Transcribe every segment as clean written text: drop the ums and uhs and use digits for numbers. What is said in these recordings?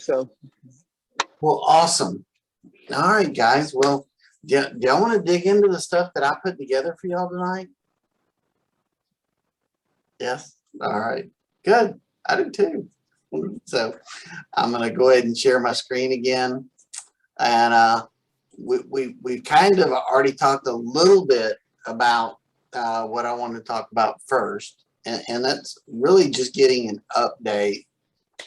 So, Well, awesome. All right, guys. Well, do y'all want to dig into the stuff that I put together for y'all tonight? Yes. All right. Good. I do too. So I'm going to go ahead and share my screen again. And we kind of already talked a little bit about what I want to talk about first. And that's really just getting an update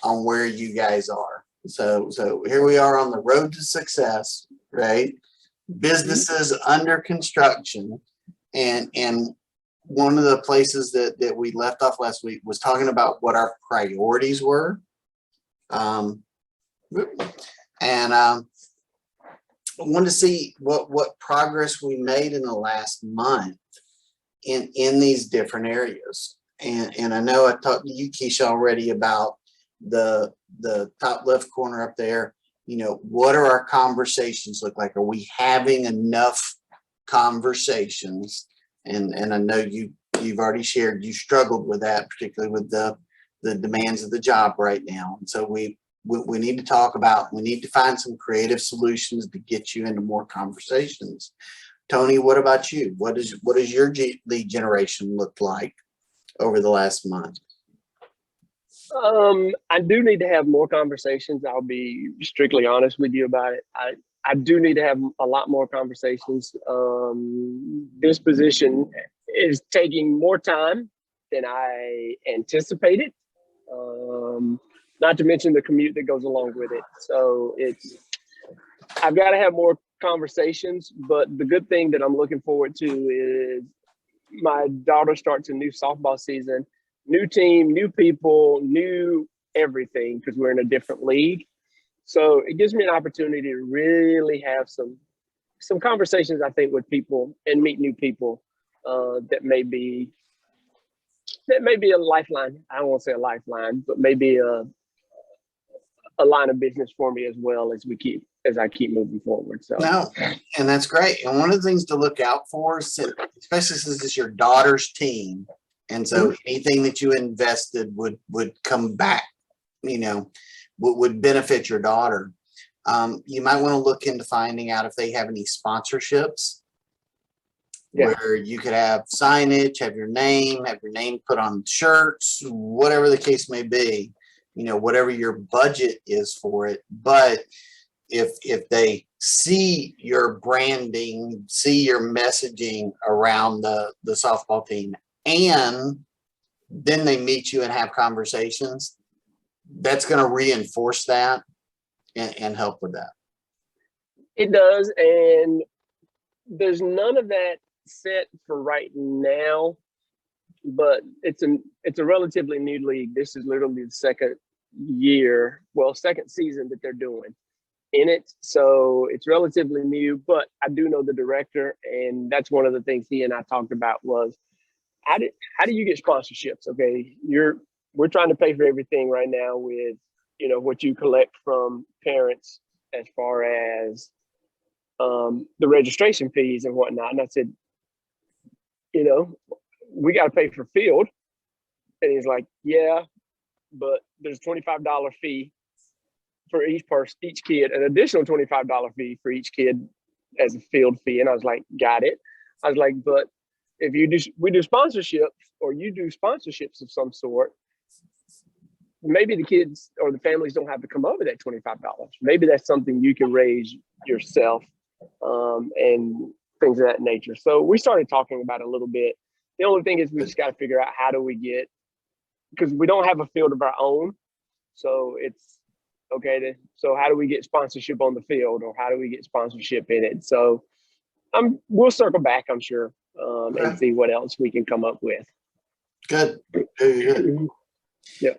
on where you guys are. So here we are on the road to success, right? Businesses under construction. And one of the places that we left off last week was talking about what our priorities were. I wanted to see what progress we made in the last month in these different areas. And I know I talked to you, Keisha, already about the top left corner up there. You know, what are our conversations look like? Are we having enough conversations? And I know you've already shared you struggled with that, particularly with the demands of the job right now. And so we need to talk about, we need to find some creative solutions to get you into more conversations. Tony, what about you? What does your lead generation look like over the last month? I do need to have more conversations. I'll be strictly honest with you about it. I do need to have a lot more conversations. This position is taking more time than I anticipated. Not to mention the commute that goes along with it. So I've got to have more conversations, but the good thing that I'm looking forward to is my daughter starts a new softball season, new team, new people, new everything, because we're in a different league. So it gives me an opportunity to really have some conversations, I think, with people and meet new people that may be a lifeline. I won't say a lifeline, but maybe a line of business for me as well as I keep moving forward. So no, and that's great. And one of the things to look out for, especially since it's your daughter's team, and so anything that you invested would come back, you know, would benefit your daughter. You might want to look into finding out if they have any sponsorships. Yeah. Where you could have signage, have your name put on shirts, whatever the case may be, you know, whatever your budget is for it. But if they see your branding, see your messaging around the softball team, and then they meet you and have conversations, that's going to reinforce that and help with that. It does. And there's none of that set for right now, but it's a relatively new league. This is literally the second season that they're doing in it. So it's relatively new, but I do know the director, and that's one of the things he and I talked about was how do you get sponsorships? Okay, we're trying to pay for everything right now with, you know, what you collect from parents as far as the registration fees and whatnot. And I said, you know, we got to pay for field. And he's like, yeah, but there's a $25 fee for each kid, an additional $25 fee for each kid as a field fee. And I was like, got it. I was like, but if we do sponsorships, or you do sponsorships of some sort, maybe the kids or the families don't have to come over that $25. Maybe that's something you can raise yourself, and things of that nature. So we started talking about it a little bit. The only thing is we just got to figure out how do we get, because we don't have a field of our own. So it's okay. So how do we get sponsorship on the field, or how do we get sponsorship in it? So we'll circle back, I'm sure, and see what else we can come up with. Good. Very good. Yeah.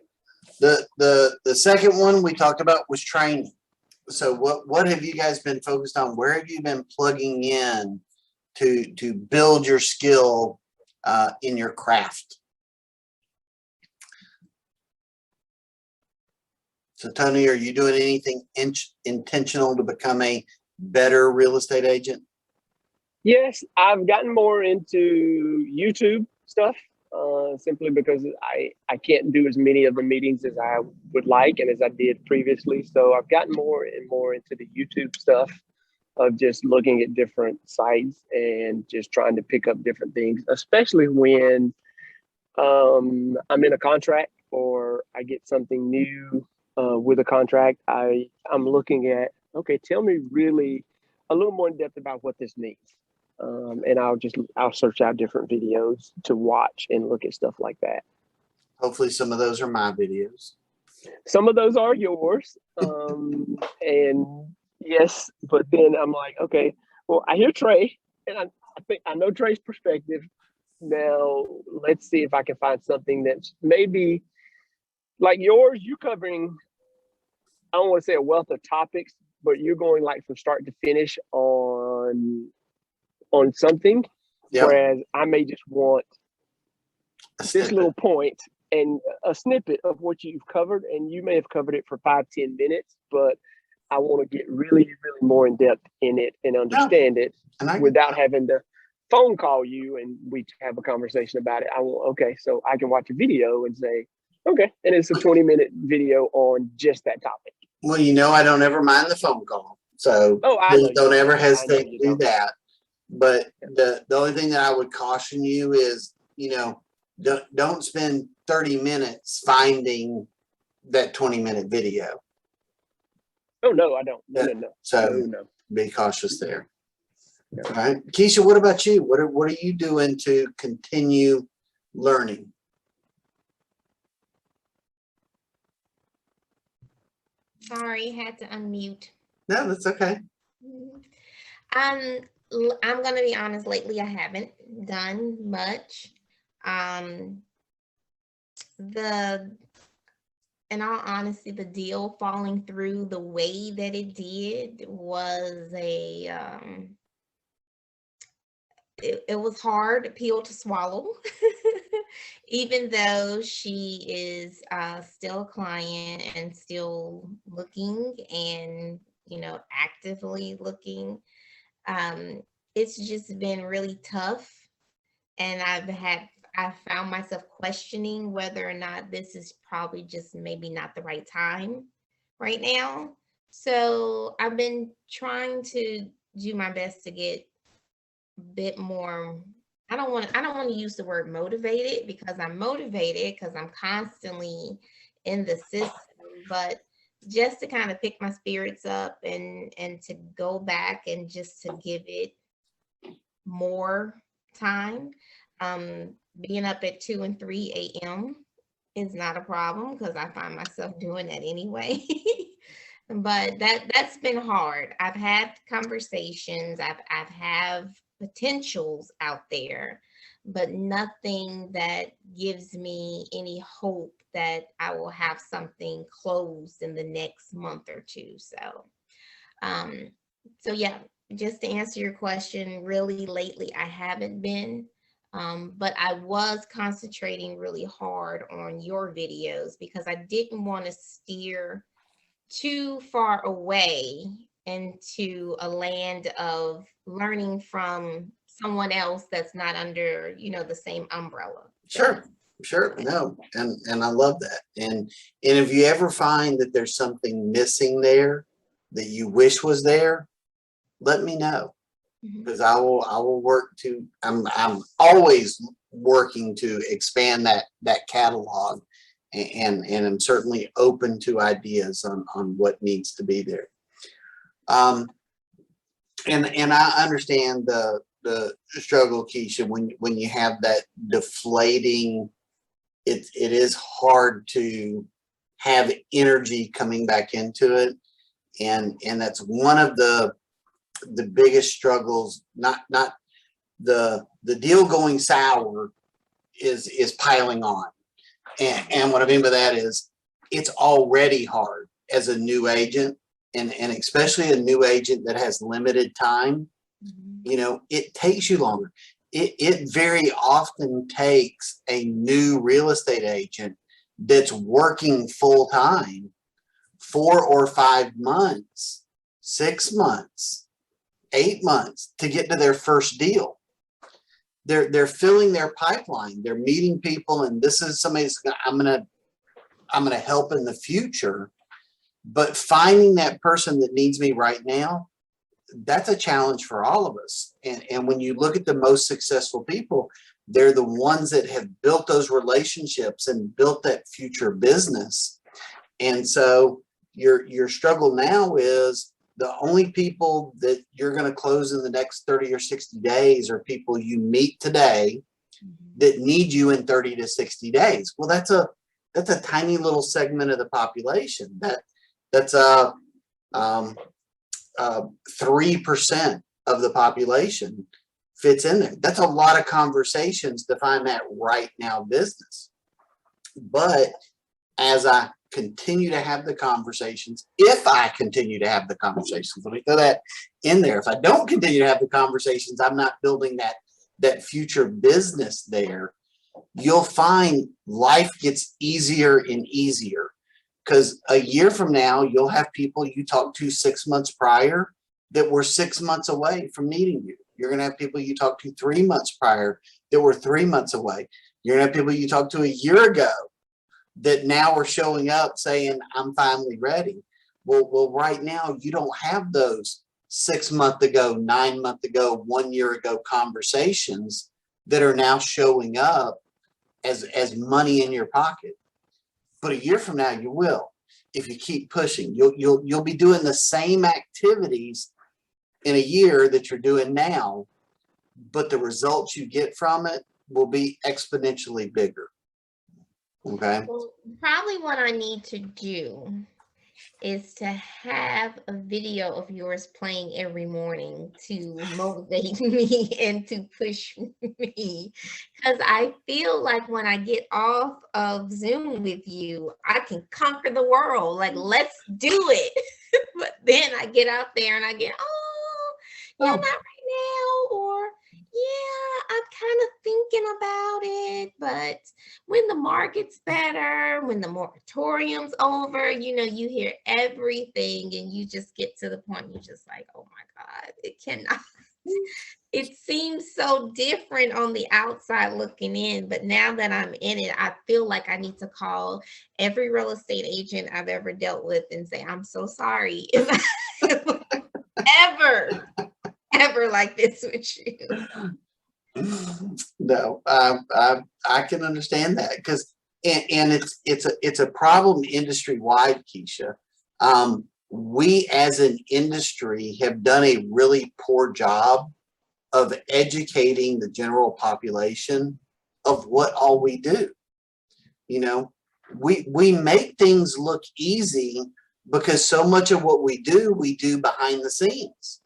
The second one we talked about was training. So what have you guys been focused on? Where have you been plugging in to build your skill in your craft? So Tony, are you doing anything intentional to become a better real estate agent? Yes, I've gotten more into YouTube stuff. simply because I can't do as many of the meetings as I would like and as I did previously. So I've gotten more and more into the YouTube stuff of just looking at different sites and just trying to pick up different things, especially when I'm in a contract or I get something new with a contract. I'm looking at, okay, tell me really a little more in depth about what this means. And I'll search out different videos to watch and look at stuff like that. Hopefully some of those are my videos. Some of those are yours. And yes, but then I'm like, okay, well, I hear Trey, and I think I know Trey's perspective. Now let's see if I can find something that's maybe like yours. You covering, I don't want to say a wealth of topics, but you're going like from start to finish on something. Yep. Whereas I may just want A this snippet. little point and a snippet of what you've covered, and you may have covered it for 5-10 minutes, but I want to get really, really more in depth in it and understand it And without having to phone call you and we have a conversation about it. I want, okay, so I can watch a video and say, okay, and it's a 20-minute video on just that topic. well, you know, I don't ever mind the phone call. So Oh, I please know don't you ever don't. I know hesitate you to do don't. that. But the only thing that I would caution you is, you know, don't spend 30 minutes finding that 20-minute video. Oh no, I don't. No, Yeah. no, no. So No. be cautious there. No. All right. Keisha, what about you? What are you doing to continue learning? Sorry, had to unmute. No, that's okay. I'm gonna be honest, lately I haven't done much. In all honesty, the deal falling through the way that it did was it was hard pill to swallow. Even though she is still a client and still looking and, you know, actively looking, it's just been really tough. And I found myself questioning whether or not this is probably just maybe not the right time right now. So I've been trying to do my best to get a bit more. I don't want to use the word motivated, because I'm motivated because I'm constantly in the system, but just to kind of pick my spirits up and to go back and just to give it more time. Being up at 2 and 3 a.m. is not a problem because I find myself doing that anyway. But that's been hard. I've had conversations, I've have potentials out there, but nothing that gives me any hope that I will have something closed in the next month or two. So yeah, just to answer your question, really lately I haven't been, but I was concentrating really hard on your videos because I didn't want to steer too far away into a land of learning from someone else that's not under, you know, the same umbrella. Sure. No, and I love that. And if you ever find that there's something missing there that you wish was there, let me know, because I will work to. I'm always working to expand that catalog, and I'm certainly open to ideas on what needs to be there. And I understand the struggle, Keisha, when you have that deflating. It is hard to have energy coming back into it, and that's one of the biggest struggles. Not the deal going sour is piling on, and what I mean by that is it's already hard as a new agent, and especially a new agent that has limited time. You know, it takes you longer. It very often takes a new real estate agent that's working full time 4 or 5 months, 6 months, 8 months to get to their first deal. they're filling their pipeline. They're meeting people, and this is somebody's I'm gonna help in the future. But finding that person that needs me right now, that's a challenge for all of us. And when you look at the most successful people, they're the ones that have built those relationships and built that future business. And so your struggle now is the only people that you're going to close in the next 30 or 60 days are people you meet today that need you in 30 to 60 days. Well, that's a tiny little segment of the population. That's 3% of the population fits in there. That's a lot of conversations to find that right now business. But as I continue to have the conversations, if I continue to have the conversations, let me throw that in there. If I don't continue to have the conversations, I'm not building that future business there. You'll find life gets easier and easier, because a year from now, you'll have people you talked to 6 months prior that were 6 months away from needing you. You're going to have people you talked to 3 months prior that were 3 months away. You're going to have people you talked to a year ago that now are showing up saying, I'm finally ready. Well, right now, you don't have those 6 months ago, 9 months ago, 1 year ago conversations that are now showing up as money in your pocket. But a year from now, you will. If you keep pushing, you'll be doing the same activities in a year that you're doing now, but the results you get from it will be exponentially bigger. Okay. Well, probably what I need to do is to have a video of yours playing every morning to motivate me and to push me, because I feel like when I get off of Zoom with you, I can conquer the world. Like, let's do it. But then I get out there and I get, yeah, not right now, or yeah, I'm kind of thinking about it, but when the market's better, when the moratorium's over, you hear everything and you just get to the point, you're just like, oh my God, it cannot. It seems so different on the outside looking in, but now that I'm in it, I feel like I need to call every real estate agent I've ever dealt with and say, I'm so sorry if I ever like this with you. No, I can understand that, because and it's a problem industry wide, Keisha. We as an industry have done a really poor job of educating the general population of what all we do. We make things look easy because so much of what we do behind the scenes.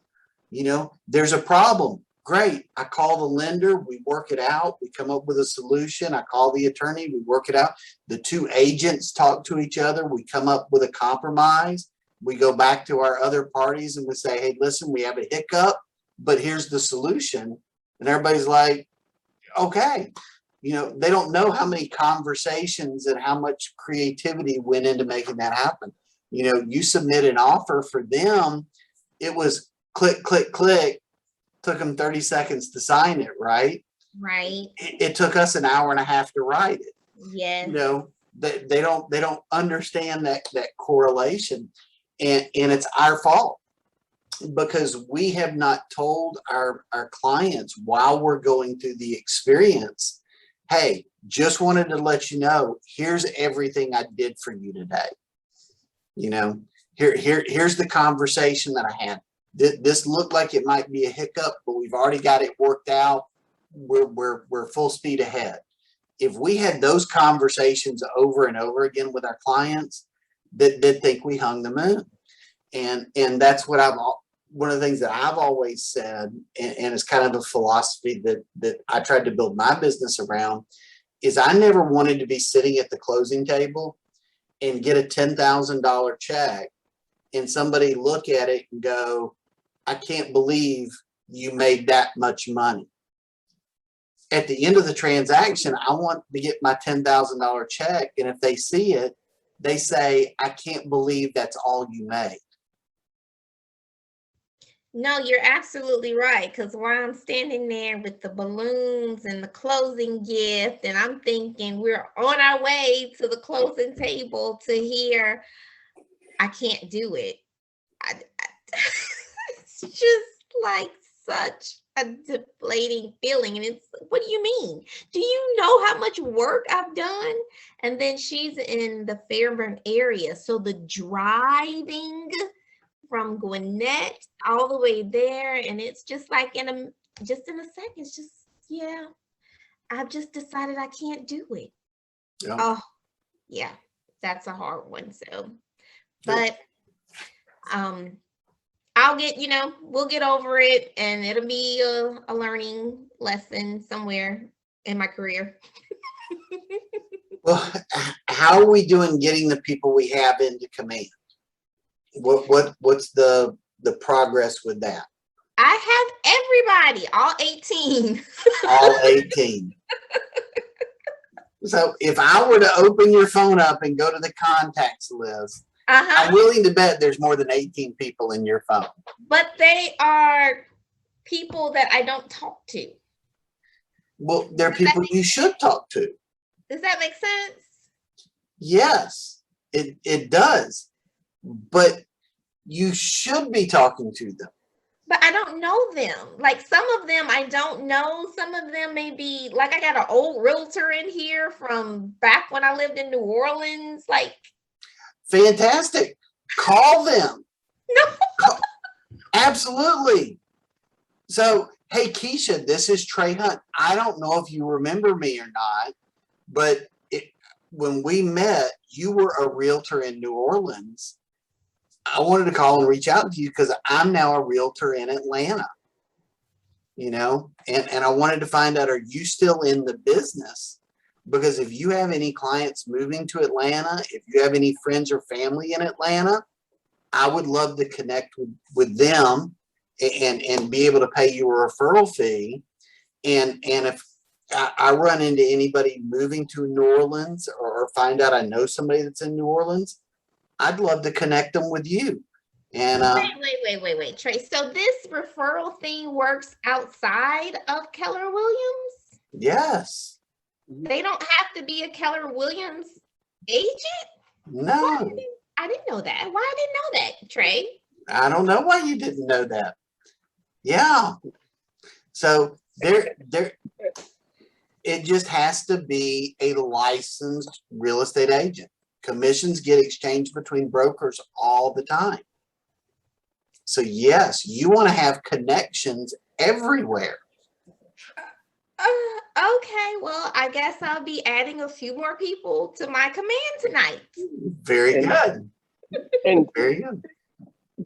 There's a problem. Great. I call the lender, we work it out, we come up with a solution. I call the attorney, we work it out. The two agents talk to each other, we come up with a compromise. We go back to our other parties and we say, hey, listen, we have a hiccup, but here's the solution. And everybody's like, okay. They don't know how many conversations and how much creativity went into making that happen. You submit an offer for them, it was click, click, click. Took them 30 seconds to sign it, right? Right. It took us an hour and a half to write it. Yes. They don't understand that correlation, and it's our fault because we have not told our clients while we're going through the experience, hey, just wanted to let you know, here's everything I did for you today. Here's the conversation that I had. This looked like it might be a hiccup, but we've already got it worked out. We're full speed ahead. If we had those conversations over and over again with our clients, they'd think we hung the moon. And that's what one of the things that I've always said, and it's kind of a philosophy that I tried to build my business around, is I never wanted to be sitting at the closing table and get a $10,000 check and somebody look at it and go, I can't believe you made that much money. At the end of the transaction, I want to get my $10,000 check. And if they see it, they say, I can't believe that's all you made. No, you're absolutely right. Because while I'm standing there with the balloons and the closing gift, and I'm thinking we're on our way to the closing table to hear, I can't do it. It's just like such a deflating feeling. And it's, what do you mean? Do you know how much work I've done? And then she's in the Fairburn area. So the driving from Gwinnett all the way there, and it's just like in a second, it's just, yeah, I've just decided I can't do it. Yeah. Oh, yeah, that's a hard one. So, Yep. but I'll get, we'll get over it, and it'll be a learning lesson somewhere in my career. Well, how are we doing getting the people we have into command? What's the progress with that? I have everybody, all 18. All 18. So if I were to open your phone up and go to the contacts list, Uh-huh. I'm willing to bet there's more than 18 people in your phone. But they are people that I don't talk to. Well, they're people you should talk to. Does that make sense? Yes, it does. But you should be talking to them. But I don't know them. Like, some of them I don't know. Some of them may be, like, I got an old realtor in here from back when I lived in New Orleans. Like, Fantastic. Call them. no. Absolutely. So, hey, Keisha, this is Trey Hunt. I don't know if you remember me or not, but when we met, you were a realtor in New Orleans. I wanted to call and reach out to you because I'm now a realtor in Atlanta, and I wanted to find out, are you still in the business? Because if you have any clients moving to Atlanta, if you have any friends or family in Atlanta, I would love to connect with them and be able to pay you a referral fee. And if I run into anybody moving to New Orleans or find out I know somebody that's in New Orleans, I'd love to connect them with you. And Wait, Trey. So this referral thing works outside of Keller Williams? yes, They don't have to be a Keller Williams agent? no, I didn't know that. Why I didn't know that, Trey? I don't know why you didn't know that. Yeah. So there, it just has to be a licensed real estate agent. Commissions get exchanged between brokers all the time. So yes, you want to have connections everywhere. Okay, well, I guess I'll be adding a few more people to my command tonight. Very And- good. And Very good.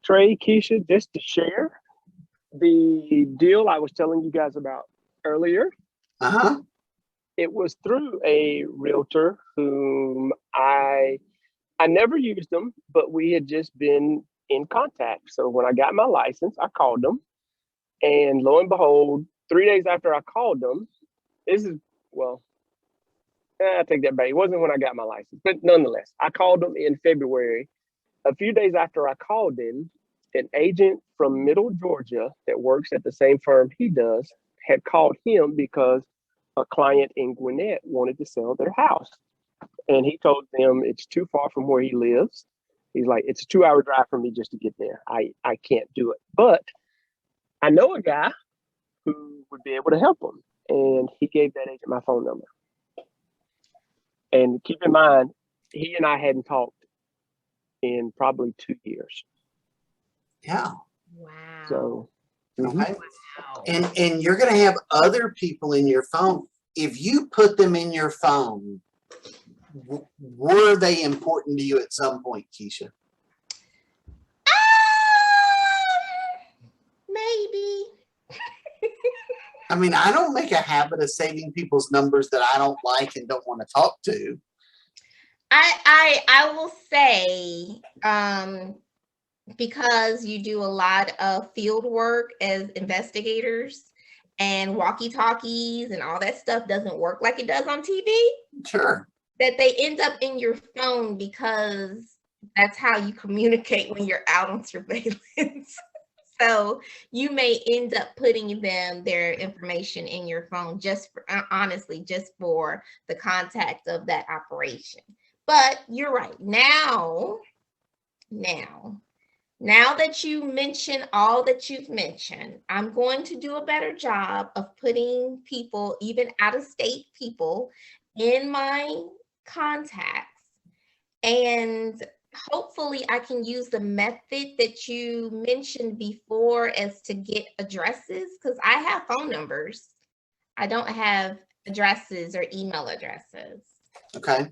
Trey, Keisha, just to share the deal I was telling you guys about earlier, Uh-huh. it was through a realtor whom I never used them, but we had just been in contact. So when I got my license, I called them, and lo and behold, 3 days after I called them, I take that back. It wasn't when I got my license, but nonetheless, I called them in February. A few days after I called them, an agent from Middle Georgia that works at the same firm he does had called him because a client in Gwinnett wanted to sell their house. And he told them it's too far from where he lives. He's like, it's a 2-hour drive for me just to get there. I can't do it. But I know a guy who would be able to help him. And he gave that agent my phone number. And keep in mind, he and I hadn't talked in probably 2 years. Yeah. Wow. So, Okay. Wow. And you're going to have other people in your phone. If you put them in your phone, were they important to you at some point, Keisha? Maybe. I mean, I don't make a habit of saving people's numbers that I don't like and don't want to talk to. I will say, because you do a lot of field work as investigators, and walkie-talkies and all that stuff doesn't work like it does on TV, Sure. that they end up in your phone because that's how you communicate when you're out on surveillance. So you may end up putting their information in your phone just for, honestly, just for the contact of that operation. But you're right. Now that you mention all that you've mentioned, I'm going to do a better job of putting people, even out of state people, in my contacts. And hopefully I can use the method that you mentioned before as to get addresses, because I have phone numbers. I don't have addresses or email addresses. Okay.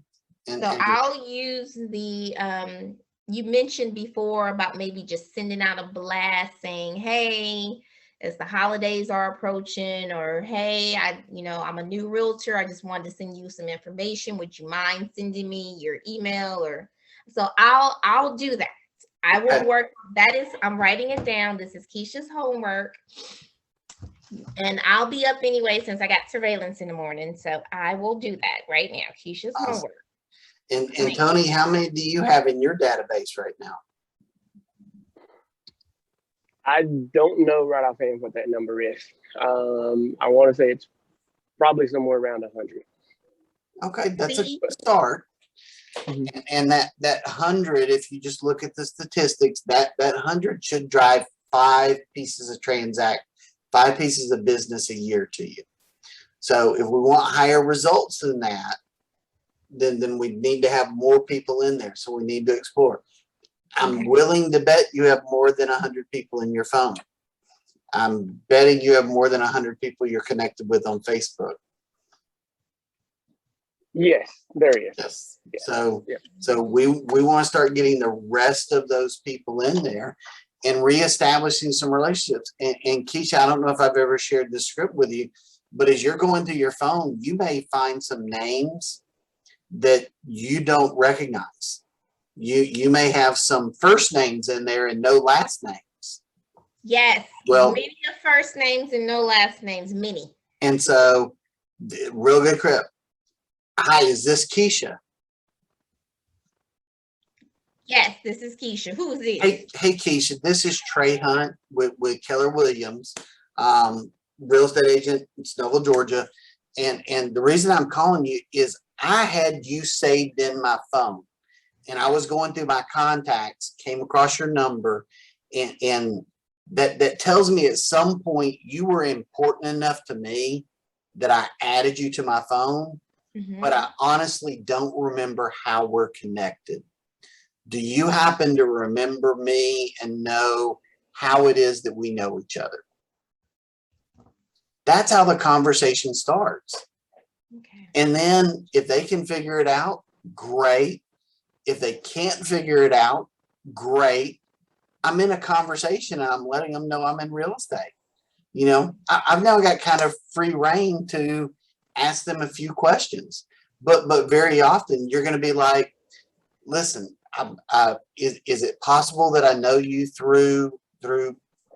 So I'll use the, you mentioned before about maybe just sending out a blast saying, hey, as the holidays are approaching, or hey, I'm a new realtor. I just wanted to send you some information. Would you mind sending me your email? Or so I'll do that. I will work. I'm writing it down. This is Keisha's homework. And I'll be up anyway since I got surveillance in the morning. So I will do that right now. Keisha's homework. And Tony, how many do you have in your database right now? I don't know right offhand what that number is. I want to say it's probably somewhere around 100. Okay, that's a good start. Mm-hmm. And that 100, if you just look at the statistics, that 100 should drive 5 pieces of business a year to you. So if we want higher results than that, then we need to have more people in there. So we need to explore. I'm willing to bet you have more than 100 people in your phone. I'm betting you have more than 100 people you're connected with on Facebook. Yes, there is. Yes. So we want to start getting the rest of those people in there and reestablishing some relationships. And Keisha, I don't know if I've ever shared this script with you, but as you're going through your phone, you may find some names that you don't recognize. You may have some first names in there and no last names. Yes. Well, many of first names and no last names, many. And so, real good crap. Hi, is this Keisha? Yes, this is Keisha. Who is this? Hey Keisha, this is Trey Hunt with Keller Williams, real estate agent in Snellville, Georgia. And the reason I'm calling you is I had you saved in my phone, and I was going through my contacts, came across your number, and that tells me at some point you were important enough to me that I added you to my phone, but I honestly don't remember how we're connected. Do you happen to remember me and know how it is that we know each other? That's how the conversation starts. Okay. And then if they can figure it out, great. If they can't figure it out, great. I'm in a conversation and I'm letting them know I'm in real estate. You know, I've now got kind of free reign to ask them a few questions, but very often you're going to be like, listen, is it possible that I know you through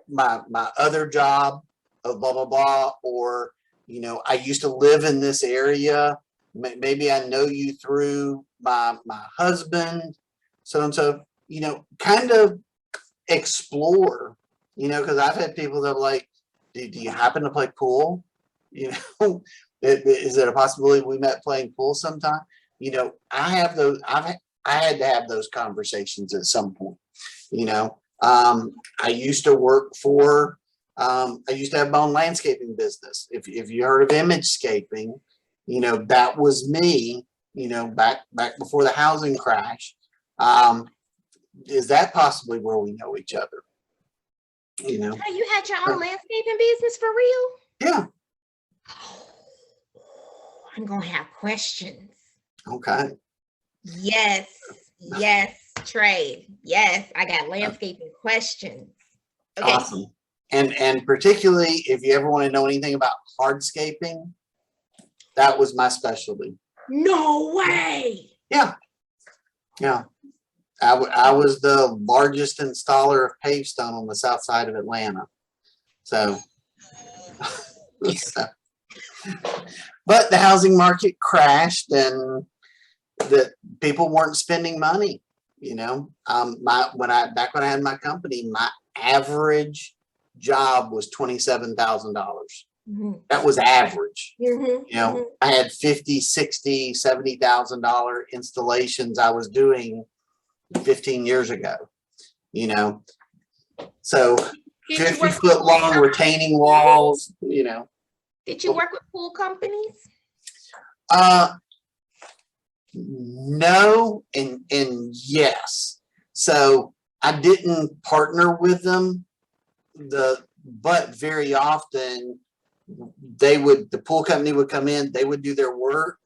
my other job of blah, blah, blah, or, you know, I used to live in this area. Maybe I know you through my husband, so and so, you know, kind of explore, you know, because I've had people that are like, do you happen to play pool? You know, is it a possibility we met playing pool sometime? You know, I had to have those conversations at some point. You know, I used to work for, I used to have my own landscaping business. If you heard of Imagescaping, you know, that was me, you know, back before the housing crash. Is that possibly where we know each other? You know, you had your own landscaping business for real? Yeah. I'm gonna have questions. Okay. Yes, Trey. Yes, I got landscaping questions. Okay. Awesome. And particularly if you ever want to know anything about hardscaping, that was my specialty. No way. Yeah. I was the largest installer of pavestone on the south side of Atlanta. So but the housing market crashed and the people weren't spending money. You know, back when I had my company, my average job was $27,000. Mhm. That was average. Mhm. You know, I had 50, 60, $70,000 installations I was doing 15 years ago, you know. So Did you 50 work foot long retaining walls, you know. Did you work with pool companies? Uh no and yes. So I didn't partner with them, but very often the pool company would come in, they would do their work,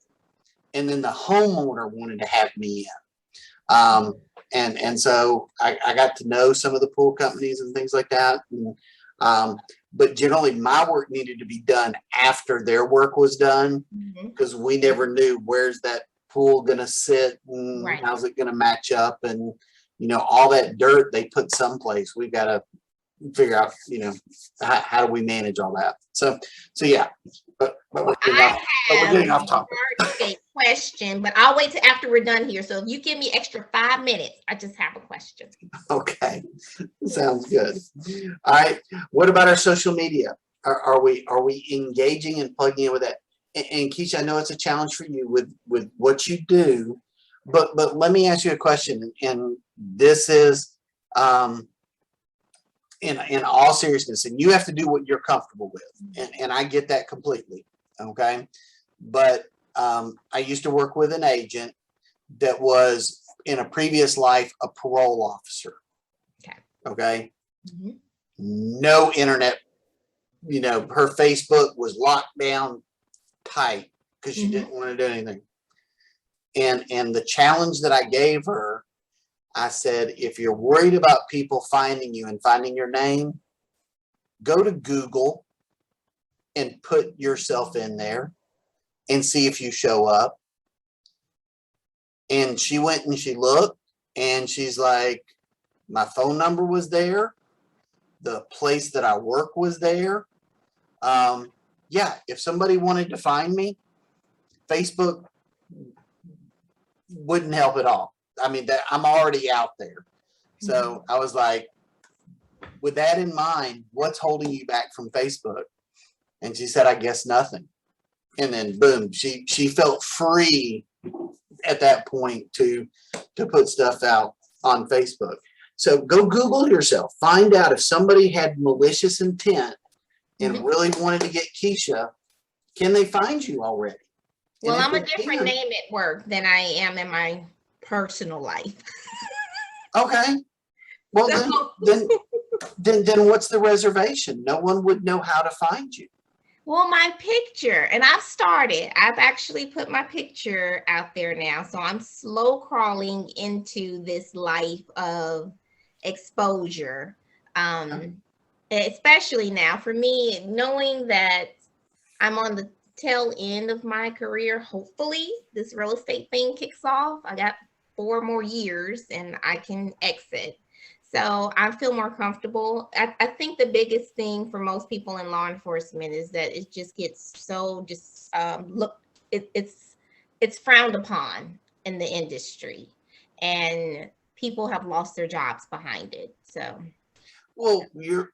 and then the homeowner wanted to have me in. And so I got to know some of the pool companies and things like that. And, but generally my work needed to be done after their work was done, because we never knew where's that pool gonna sit and Right. how's it gonna match up, and you know, all that dirt they put someplace. We gotta figure out, you know, how do we manage all that. So yeah, but we're getting off topic. A question, but I'll wait till after we're done here. So if you give me extra 5 minutes, I just have a question. Okay, sounds good. All right, what about our social media? Are we engaging and plugging in with that? And Keisha, I know it's a challenge for you with what you do, but let me ask you a question, and this is in all seriousness, and you have to do what you're comfortable with, and I get that completely. Okay, but I used to work with an agent that was in a previous life a parole officer. Okay. No internet, you know, her Facebook was locked down tight because she didn't want to do anything. And the challenge that I gave her, I said, if you're worried about people finding you and finding your name, go to Google and put yourself in there and see if you show up. And she went and she looked, and she's like, my phone number was there. The place that I work was there. Yeah, if somebody wanted to find me, Facebook wouldn't help at all. I mean, that I'm already out there. So I was like, with that in mind, what's holding you back from Facebook? And she said, I guess nothing. And then boom, she felt free at that point to put stuff out on Facebook. So go Google yourself, find out if somebody had malicious intent and really wanted to get Keisha, can they find you already? Well, I'm a different name at work than I am in my personal life. Okay. Well, so, then what's the reservation? No one would know how to find you. Well, my picture, and I've actually put my picture out there now. So I'm slow crawling into this life of exposure. Especially now for me, knowing that I'm on the tail end of my career. Hopefully this real estate thing kicks off. I got 4 more years and I can exit. So I feel more comfortable. I think the biggest thing for most people in law enforcement is that it just gets so it's frowned upon in the industry, and people have lost their jobs behind it. So, well, you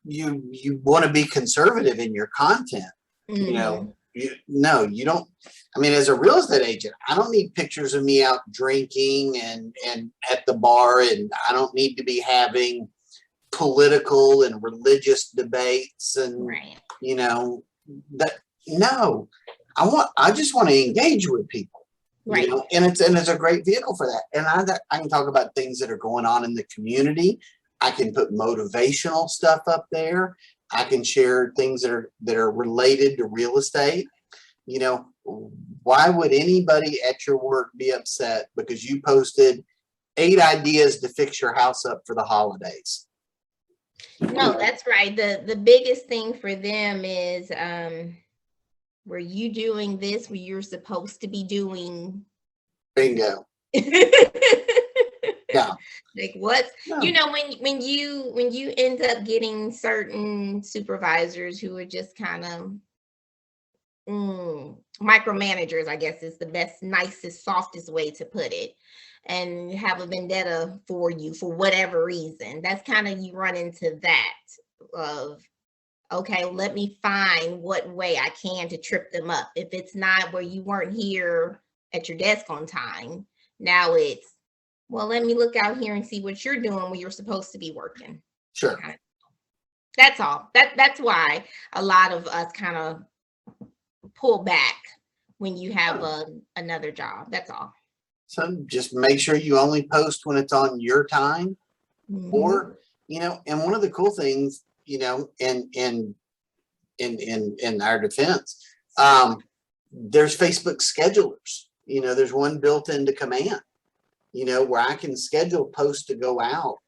want to be conservative in your content. You know, you don't. I mean, as a real estate agent, I don't need pictures of me out drinking and at the bar, and I don't need to be having political and religious debates and you know that. No, I just want to engage with people, you know, and it's a great vehicle for that. And I can talk about things that are going on in the community. I can put motivational stuff up there. I can share things that are related to real estate. You know, why would anybody at your work be upset because you posted 8 ideas to fix your house up for the holidays? No, that's right. The biggest thing for them is, were you doing this where you're supposed to be doing? Bingo. Yeah. Like what's you know, when you end up getting certain supervisors who are just kind of micromanagers, I guess is the best, nicest, softest way to put it, and have a vendetta for you for whatever reason, that's kind of, you run into that of okay, let me find what way I can to trip them up. If it's not where you weren't here at your desk on time, now it's, well, let me look out here and see what you're doing when you're supposed to be working. Sure. That's all. That's why a lot of us kind of pull back when you have another job. That's all. So just make sure you only post when it's on your time, Mhm. or, and one of the cool things, in our defense, there's Facebook schedulers. There's one built into Command, where I can schedule posts to go out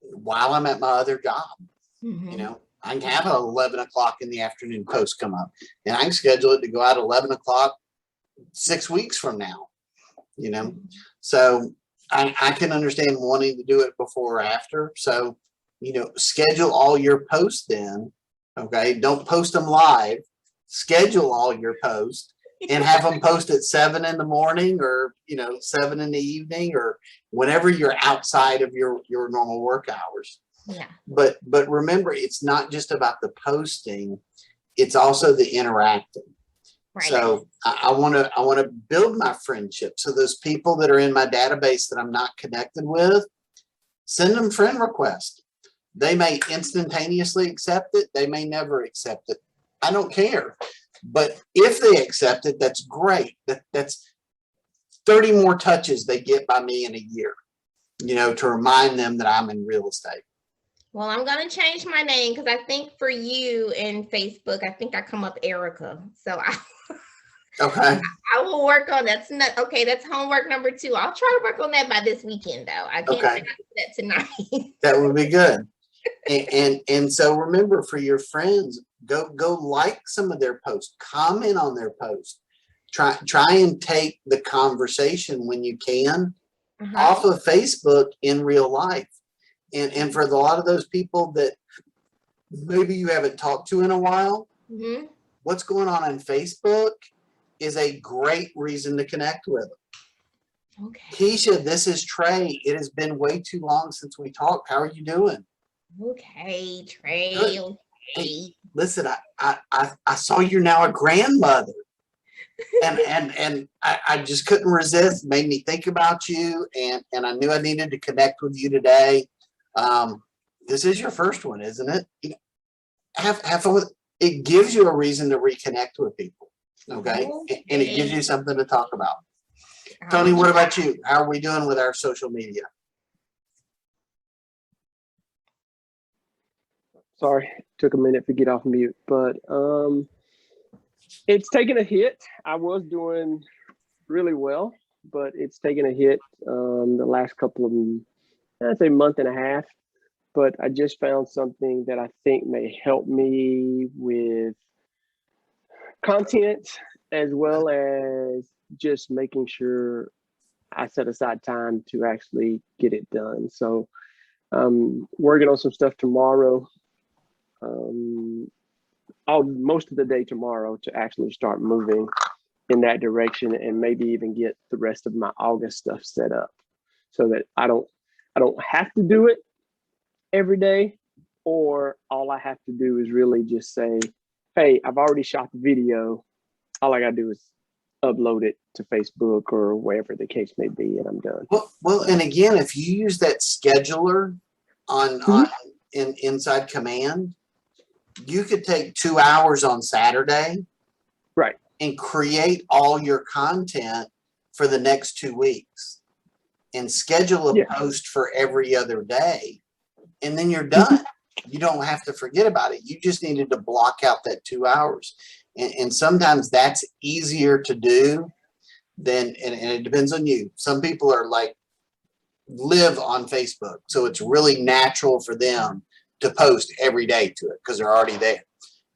while I'm at my other job. Mhm. I can have an 11 o'clock in the afternoon post come up, and I can schedule it to go out 11 o'clock 6 weeks from now. So I can understand wanting to do it before or after. So, schedule all your posts then. Okay. Don't post them live. Schedule all your posts and have them post at 7 in the morning, or, 7 in the evening, or whenever you're outside of your normal work hours. Yeah. But remember, it's not just about the posting, it's also the interacting. Right. So I want to build my friendship. So those people that are in my database that I'm not connected with, send them friend requests. They may instantaneously accept it. They may never accept it. I don't care. But if they accept it, that's great. That's 30 more touches they get by me in a year, to remind them that I'm in real estate. Well, I'm going to change my name, because I think for you in Facebook, I think I come up Erica. So Okay. I will work on that. That's homework number 2. I'll try to work on that by this weekend, though. I can't do that tonight. That would be good. And so remember, for your friends, go like some of their posts, comment on their posts, try and take the conversation when you can off of Facebook in real life. And for a lot of those people that maybe you haven't talked to in a while, what's going on Facebook is a great reason to connect with them. Okay. Keisha, this is Trey. It has been way too long since we talked. How are you doing? Okay, Trey. Good. Okay. Hey, listen, I saw you're now a grandmother. and I just couldn't resist. It made me think about you, and I knew I needed to connect with you today. This is your first one, isn't it? Have fun with it. It gives you a reason to reconnect with people. Okay. And it gives you something to talk about. Tony, what about you? How are we doing with our social media? Sorry, took a minute to get off mute, but it's taken a hit. I was doing really well, but it's taken a hit the last couple of, I'd say, month and a half. But I just found something that I think may help me with content, as well as just making sure I set aside time to actually get it done. So working on some stuff tomorrow, most of the day tomorrow, to actually start moving in that direction, and maybe even get the rest of my August stuff set up, so that I don't have to do it every day, or all I have to do is really just say, hey, I've already shot the video. All I got to do is upload it to Facebook or wherever the case may be, and I'm done. Well, and again, if you use that scheduler inside Command, you could take 2 hours on Saturday, right, and create all your content for the next 2 weeks, and schedule a post for every other day, and then you're done. You don't have to forget about it. You just needed to block out that 2 hours. And sometimes that's easier to do than, and it depends on you. Some people are like, live on Facebook, so it's really natural for them to post every day to it because they're already there.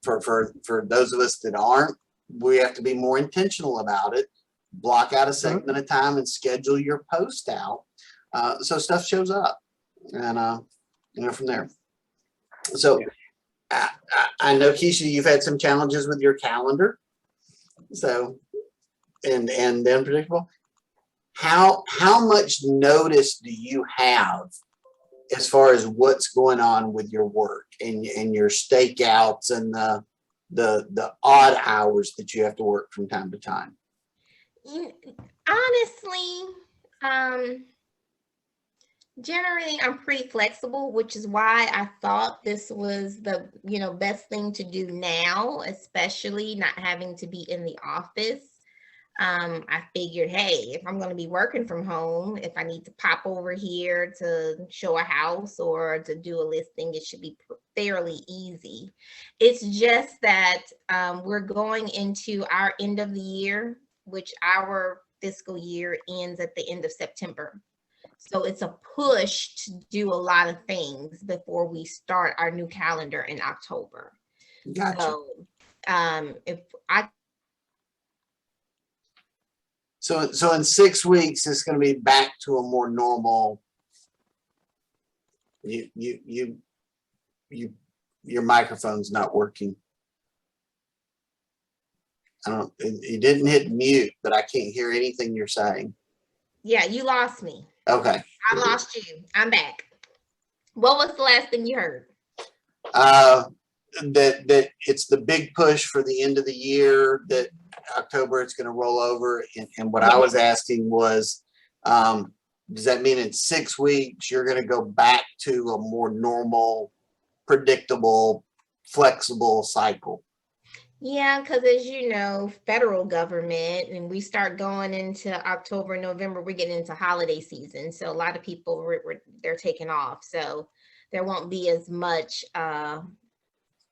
For those of us that aren't, we have to be more intentional about it. Block out a segment of time and schedule your post out, so stuff shows up, and from there. So I know, Keisha, you've had some challenges with your calendar, so and the unpredictable. How much notice do you have as far as what's going on with your work and your stakeouts and the odd hours that you have to work from time to time? Honestly, generally I'm pretty flexible, which is why I thought this was the, best thing to do now, especially not having to be in the office. I figured, hey, if I'm going to be working from home, if I need to pop over here to show a house or to do a listing, it should be fairly easy. It's just that we're going into our end of the year, which our fiscal year ends at the end of September. So it's a push to do a lot of things before we start our new calendar in October. Gotcha. So if I So in 6 weeks, it's going to be back to a more normal. Your microphone's not working. You didn't hit mute, but I can't hear anything you're saying. Yeah, you lost me. Okay. I lost you. I'm back. What was the last thing you heard? That it's the big push for the end of the year, that October it's going to roll over. And what I was asking was, does that mean in 6 weeks you're going to go back to a more normal, predictable, flexible cycle? Yeah, because as you know, federal government, and we start going into October, November, we're getting into holiday season. So a lot of people, they're taking off. So there won't be as much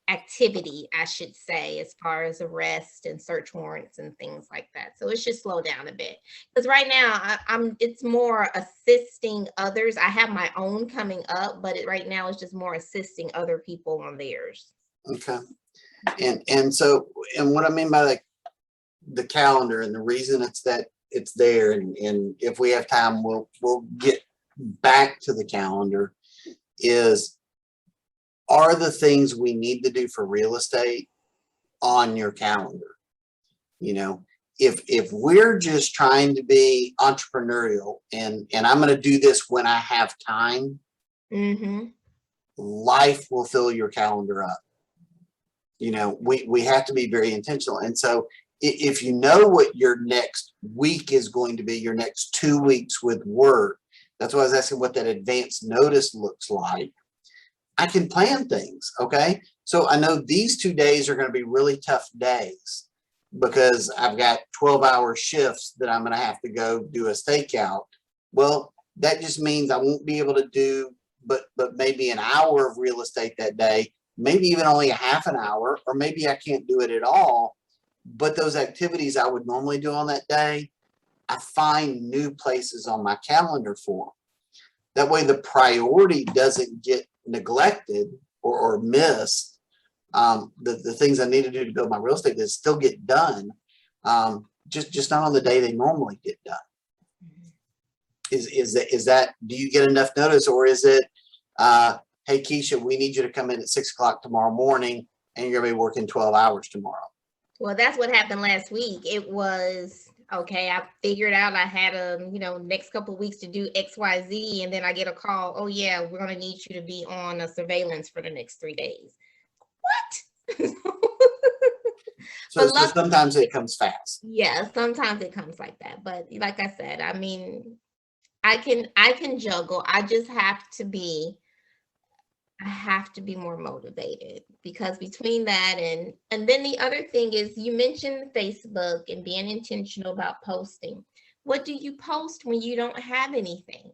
activity, I should say, as far as arrest and search warrants and things like that. So it should slow down a bit. Because right now, it's more assisting others. I have my own coming up, but right now it's just more assisting other people on theirs. Okay. And so, and what I mean by the calendar, and the reason it's there, and if we have time, we'll get back to the calendar, are the things we need to do for real estate on your calendar. If we're just trying to be entrepreneurial and I'm going to do this when I have time, life will fill your calendar up. We have to be very intentional. And so if you know what your next week is going to be, your next 2 weeks with work, that's why I was asking what that advance notice looks like. I can plan things. Okay. So I know these 2 days are going to be really tough days because I've got 12-hour shifts that I'm going to have to go do a stakeout. Well, that just means I won't be able to do but maybe an hour of real estate that day, maybe even only a half an hour, or maybe I can't do it at all. But those activities I would normally do on that day, I find new places on my calendar for. That way the priority doesn't get neglected or missed. The things I need to do to build my real estate business still get done, just not on the day they normally get done. Is that do you get enough notice, or is it hey Keisha, we need you to come in at 6 o'clock tomorrow morning and you're gonna be working 12 hours tomorrow? Well, that's what happened last week. It was okay. I figured out I had next couple of weeks to do XYZ, and then I get a call. Oh yeah, we're gonna need you to be on a surveillance for the next 3 days. What? So sometimes it comes fast. Yeah, sometimes it comes like that. But like I said, I mean, I can juggle. I have to be more motivated, because between that and then the other thing is, you mentioned Facebook and being intentional about posting. What do you post when you don't have anything?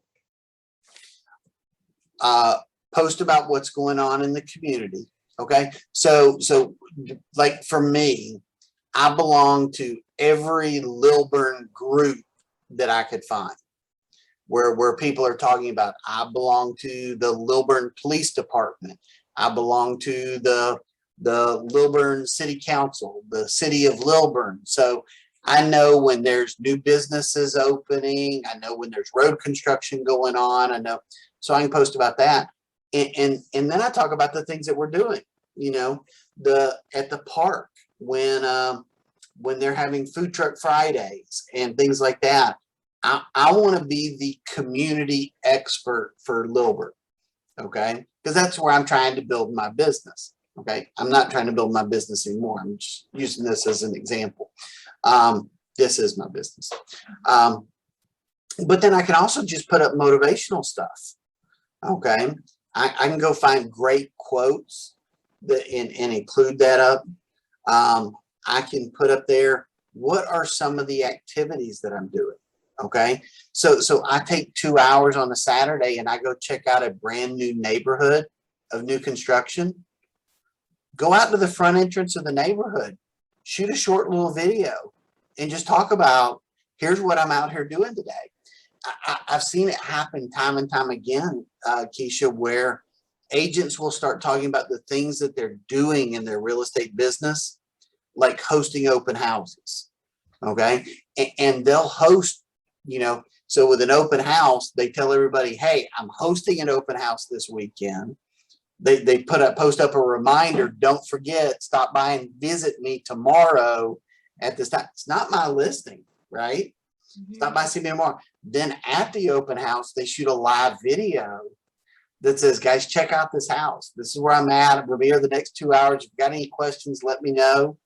Post about what's going on in the community. Okay. So like for me, I belong to every Lilburn group that I could find where people are talking about. I belong to the Lilburn Police Department. I belong to the Lilburn City Council, the city of Lilburn. So I know when there's new businesses opening. I know when there's road construction going on. I know, so I can post about that. And then I talk about the things that we're doing, at the park when they're having food truck Fridays and things like that. I want to be the community expert for Lilburn. Okay. Because that's where I'm trying to build my business. Okay. I'm not trying to build my business anymore. I'm just using this as an example. This is my business. But then I can also just put up motivational stuff. Okay. I can go find great quotes that and include that up. I can put up there, what are some of the activities that I'm doing? Okay. So I take 2 hours on a Saturday and I go check out a brand new neighborhood of new construction. Go out to the front entrance of the neighborhood, shoot a short little video and just talk about, here's what I'm out here doing today. I've seen it happen time and time again, Keisha, where agents will start talking about the things that they're doing in their real estate business, like hosting open houses. Okay. And they'll host, so with an open house, they tell everybody, hey, I'm hosting an open house this weekend. They post up a reminder, don't forget, stop by and visit me tomorrow at this time. It's not my listing, right? Stop by, see me tomorrow. Then at the open house, they shoot a live video that says, guys, check out this house. This is where I'm at. I'm going to be here the next 2 hours. If you've got any questions, let me know.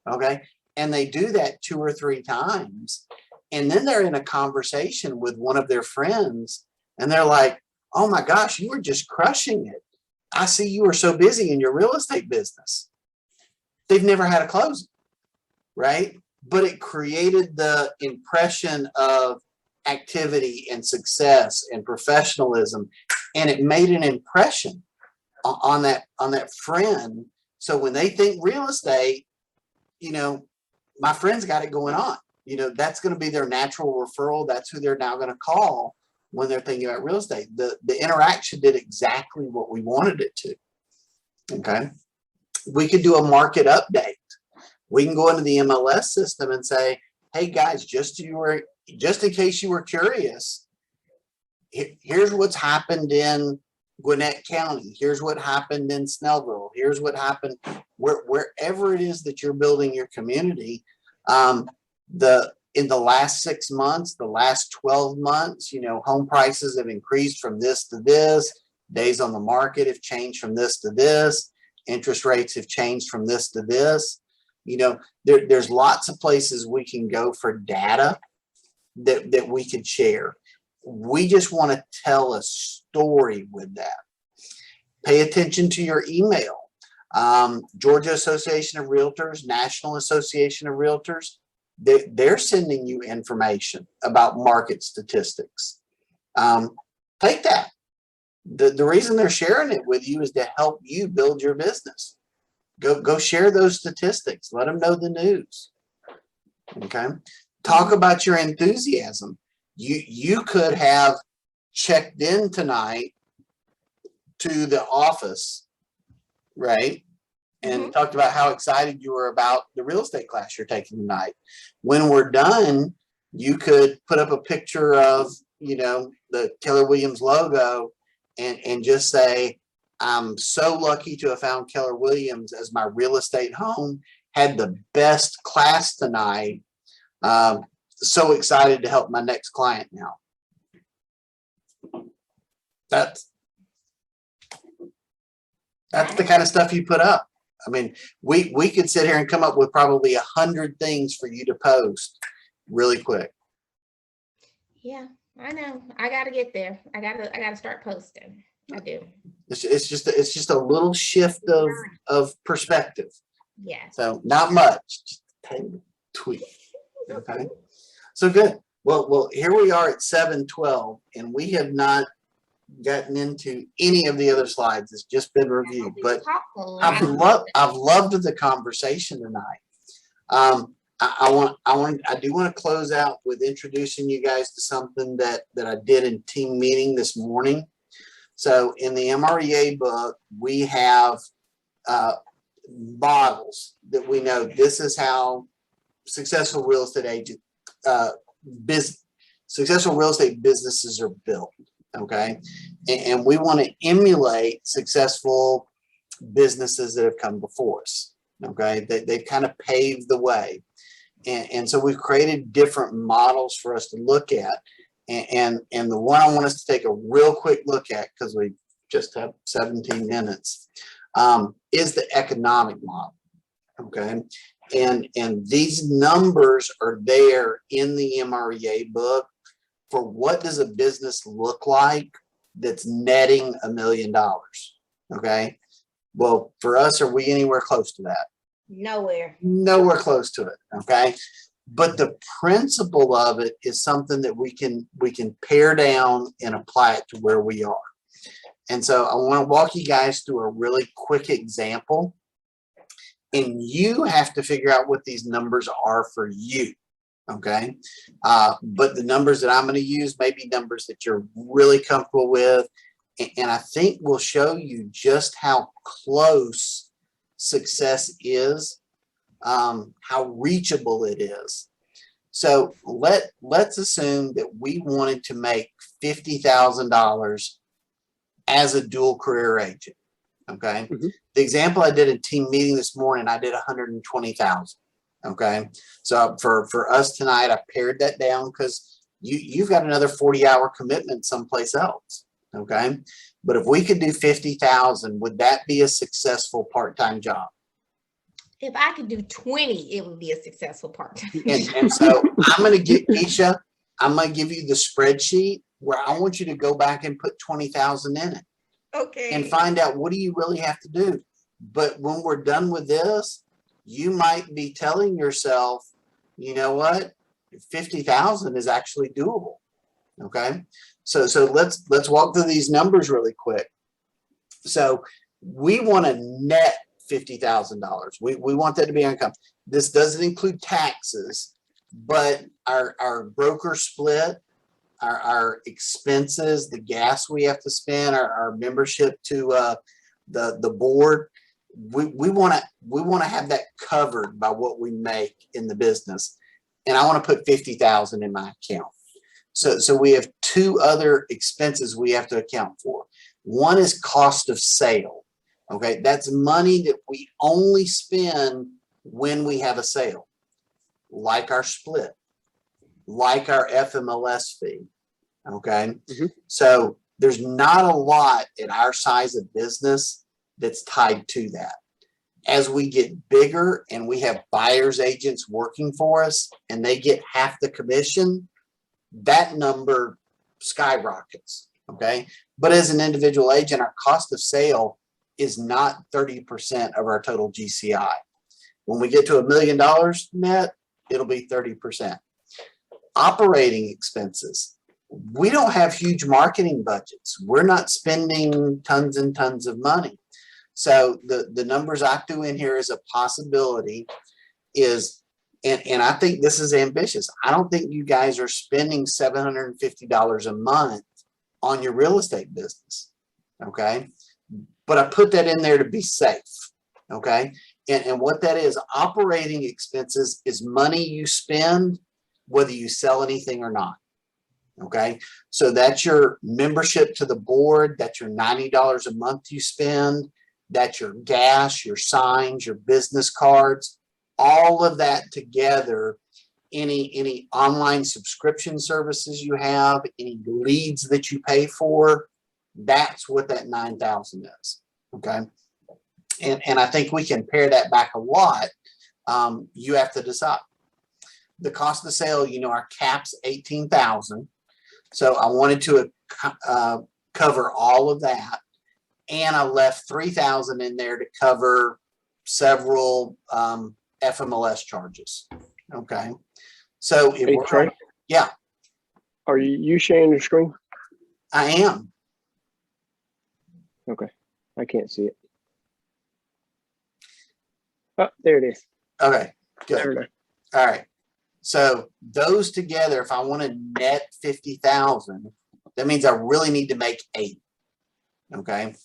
Okay. And they do that 2 or 3 times. And then they're in a conversation with one of their friends and they're like, oh my gosh, you were just crushing it. I see you were so busy in your real estate business. They've never had a closing, right? But it created the impression of activity and success and professionalism. And it made an impression on that friend. So when they think real estate, my friend's got it going on. That's going to be their natural referral. That's who they're now going to call when they're thinking about real estate. The interaction did exactly what we wanted it to. Okay. We could do a market update. We can go into the MLS system and say, hey guys, just in case you were curious, here's what's happened in Gwinnett County. Here's what happened in Snellville. Here's what happened wherever it is that you're building your community. In the last 6 months, the last 12 months, home prices have increased from this to this. Days on the market have changed from this to this. Interest rates have changed from this to this. There's lots of places we can go for data that we could share. We just want to tell a story with that. Pay attention to your email. Georgia Association of Realtors, National Association of Realtors, they're sending you information about market statistics. Take that. The reason they're sharing it with you is to help you build your business. Go share those statistics. Let them know the news. Okay. Talk about your enthusiasm. You could have checked in tonight to the office, right? And talked about how excited you were about the real estate class you're taking tonight. When we're done, you could put up a picture of, the Keller Williams logo and just say, I'm so lucky to have found Keller Williams as my real estate home. Had the best class tonight. So excited to help my next client now. That's the kind of stuff you put up. I mean, we could sit here and come up with probably 100 things for you to post really quick. Yeah, I know. I got to get there. I got to start posting. I do. It's just a little shift of perspective. Yeah. So not much, just a tiny tweak. Okay. So good. Well, here we are at 7:12, and we have not gotten into any of the other slides. It's just been reviewed, but I've loved the conversation tonight. I do want to close out with introducing you guys to something that I did in team meeting this morning. So in the MREA book, we have models that we know this is how successful real estate successful real estate businesses are built. Okay. And we want to emulate successful businesses that have come before us. Okay. They've kind of paved the way. And so we've created different models for us to look at. And the one I want us to take a real quick look at, because we've just have 17 minutes, is the economic model. Okay. And these numbers are there in the MREA book for what does a business look like that's netting $1 million. Okay. Well, for us, are we anywhere close to that? Nowhere. Nowhere close to it. Okay. But the principle of it is something that we can pare down and apply it to where we are. And so I want to walk you guys through a really quick example. And you have to figure out what these numbers are for you. Okay. But the numbers that I'm going to use may be numbers that you're really comfortable with. And I think we'll show you just how close success is, how reachable it is. So let's assume that we wanted to make $50,000 as a dual career agent. Okay. Mhm. The example I did in team meeting this morning, I did 120,000. Okay. So for us tonight, I pared that down because you've got another 40-hour commitment someplace else. Okay. But if we could do 50,000, would that be a successful part-time job? If I could do 20, it would be a successful part-time. And so I'm going to get Keisha, I'm going to give you the spreadsheet where I want you to go back and put 20,000 in it. Okay. And find out what do you really have to do. But when we're done with this, you might be telling yourself, you know what, 50,000 is actually doable. Okay. So let's walk through these numbers really quick. So we want to net $50,000. We want that to be income. This doesn't include taxes, but our broker split, our expenses, the gas we have to spend, our membership to the board, we want to have that covered by what we make in the business. And I want to put 50,000 in my account. So we have two other expenses we have to account for. One is cost of sale. Okay, that's money that we only spend when we have a sale, like our split, like our FMLS fee. Okay. Mhm. So there's not a lot at our size of business that's tied to that. As we get bigger and we have buyers agents working for us and they get half the commission, that number skyrockets. Okay. But as an individual agent, our cost of sale is not 30% of our total GCI. When we get to $1 million net, it'll be 30%. Operating expenses. We don't have huge marketing budgets. We're not spending tons and tons of money. So the numbers I threw in here as a possibility is, and I think this is ambitious. I don't think you guys are spending $750 a month on your real estate business. Okay. But I put that in there to be safe. Okay. And what that is, operating expenses is money you spend whether you sell anything or not. Okay. So that's your membership to the board. That's your $90 a month you spend. That's your gas, your signs, your business cards, all of that together. Any online subscription services you have, any leads that you pay for, that's what that 9,000 is. Okay. And I think we can pare that back a lot. You have to decide. The cost of sale, our cap's 18,000. So I wanted to cover all of that. And I left 3,000 in there to cover several FMLS charges. Okay. So if Hey, we're Trey, yeah, are you sharing your screen? I am. Okay. I can't see it. Oh, there it is. Okay, good. There we go. All right. So those together, if I want to net 50,000, that means I really need to make 8. Okay.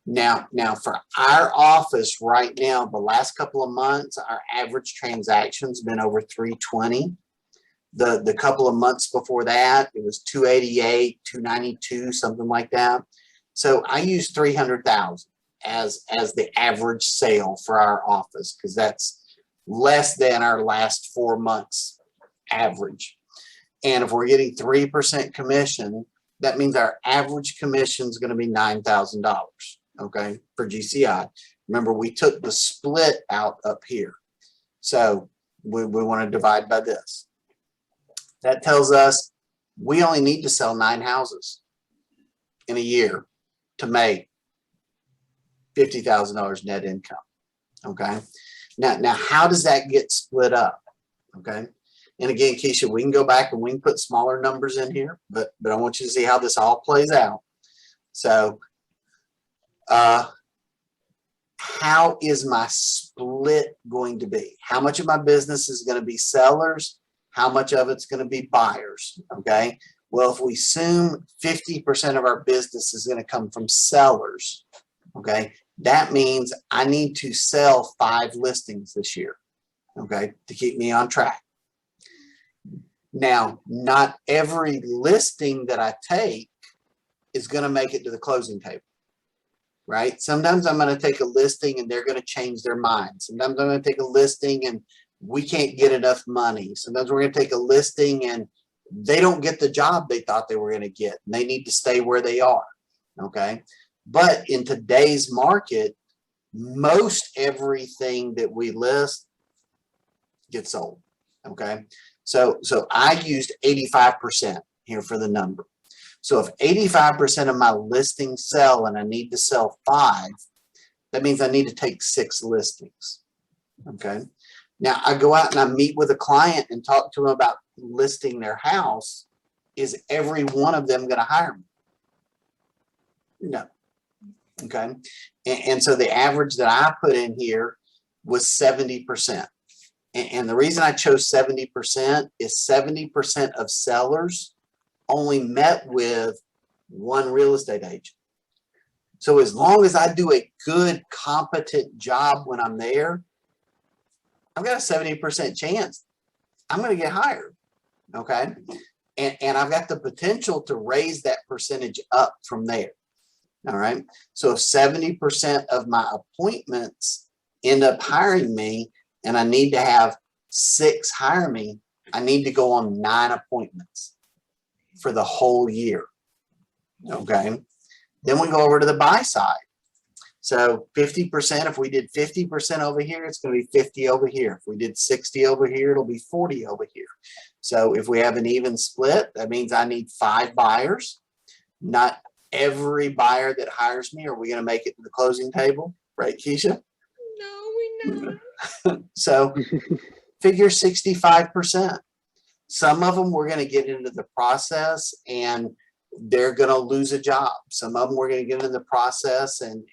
Now for our office right now, the last couple of months, our average transaction's been over 320. The couple of months before that, it was 288, 292, something like that. So I use 300,000 as the average sale for our office, because that's less than our last 4 months average. And if we're getting 3% commission, that means our average commission is going to be $9,000, okay, for GCI. Remember, we took the split out up here. So we want to divide by this. That tells us we only need to sell 9 houses in a year to make $50,000 net income. Okay. Now, how does that get split up? Okay. And again, Keisha, we can go back and we can put smaller numbers in here, but I want you to see how this all plays out. So, how is my split going to be? How much of my business is going to be sellers? How much of it's going to be buyers? Okay. Well, if we assume 50% of our business is going to come from sellers, okay, that means I need to sell 5 listings this year, okay, to keep me on track. Now, not every listing that I take is going to make it to the closing table, right? Sometimes I'm going to take a listing and they're going to change their mind. Sometimes I'm going to take a listing and we can't get enough money. Sometimes we're going to take a listing and they don't get the job they thought they were going to get, and they need to stay where they are, okay? But in today's market, most everything that we list gets sold, okay? So I used 85% here for the number. So if 85% of my listings sell and I need to sell 5, that means I need to take 6 listings, okay? Now I go out and I meet with a client and talk to them about listing their house. Is every one of them going to hire me? No. Okay. And so the average that I put in here was 70%. And the reason I chose 70% is 70% of sellers only met with 1 real estate agent. So as long as I do a good, competent job when I'm there, I've got a 70% chance I'm going to get hired. Okay. And I've got the potential to raise that percentage up from there. All right. So if 70% of my appointments end up hiring me and I need to have 6 hire me, I need to go on 9 appointments for the whole year. Okay. Then we go over to the buy side. So 50%, if we did 50% over here, it's going to be 50 over here. If we did 60 over here, it'll be 40 over here. So if we have an even split, that means I need 5 buyers. Not every buyer that hires me are we going to make it to the closing table, right, Keisha? No, we're not. So figure 65%. Some of them we're going to get into the process and they're going to lose a job. Some of them we're going to get into the process and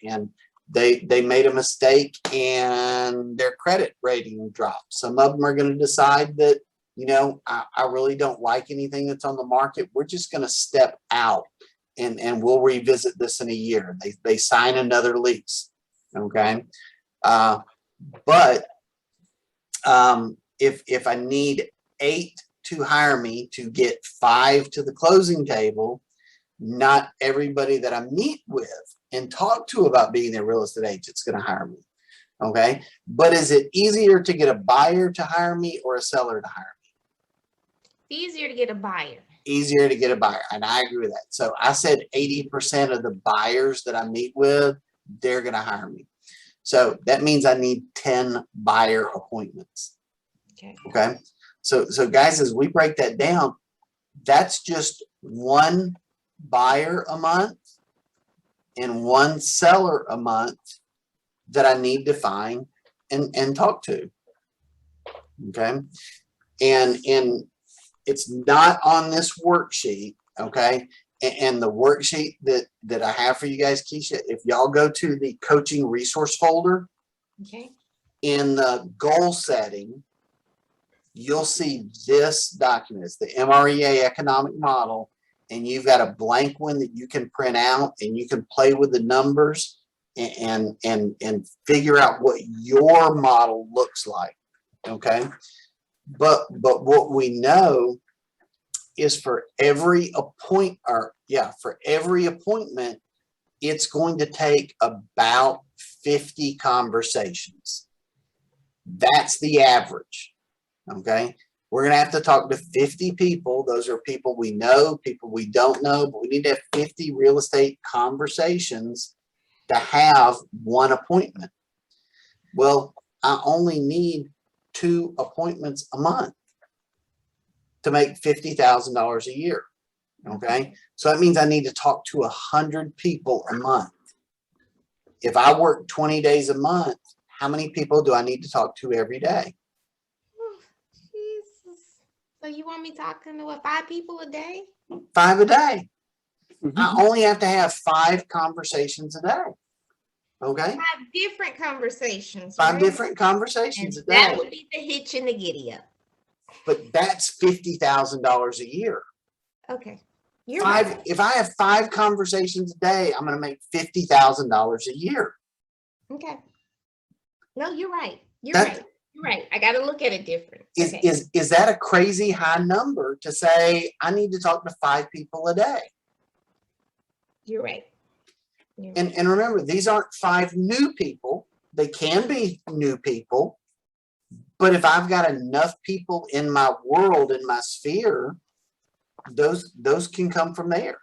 they made a mistake and their credit rating dropped. Some of them are going to decide that, you know, I really don't like anything that's on the market. We're just going to step out and we'll revisit this in a year. They sign another lease. Okay. But if I need 8 to hire me to get 5 to the closing table, not everybody that I meet with and talk to about being a real estate agent is going to hire me. Okay. But is it easier to get a buyer to hire me or a seller to hire me? Easier to get a buyer. Easier to get a buyer. And I agree with that. So I said 80% of the buyers that I meet with, they're going to hire me. So that means I need 10 buyer appointments. Okay. Okay. So guys, as we break that down, that's just 1 buyer a month and 1 seller a month that I need to find and talk to. Okay. And it's not on this worksheet. Okay. And the worksheet that I have for you guys, Keisha, if y'all go to the coaching resource folder, Okay. in the goal setting, you'll see this document. It's the MREA economic model, and you've got a blank one that you can print out and you can play with the numbers and figure out what your model looks like. Okay. But what we know is for every appointment, it's going to take about 50 conversations. That's the average. Okay. We're going to have to talk to 50 people. Those are people we know, people we don't know, but we need to have 50 real estate conversations to have one appointment. Well, I only need 2 appointments a month to make $50,000 a year. Okay. So that means I need to talk to 100 people a month. If I work 20 days a month, how many people do I need to talk to every day? Oh, Jesus. So you want me talking to what, 5 people a day? 5 a day. Mhm. I only have to have 5 conversations a day. Okay. 5 different conversations. 5 right? different And conversations a that day. would be the hitch in the giddy up. But that's $50,000 a year. Okay. You're right. If I have 5 conversations a day, I'm going to make $50,000 a year. Okay. No, you're right. You're That- right. You're right. I got to look at it different. Is, Okay. is that a crazy high number to say I need to talk to 5 people a day? You're right. You're right. And remember, these aren't 5 new people. They can be new people. But if I've got enough people in my world, in my sphere, those can come from there.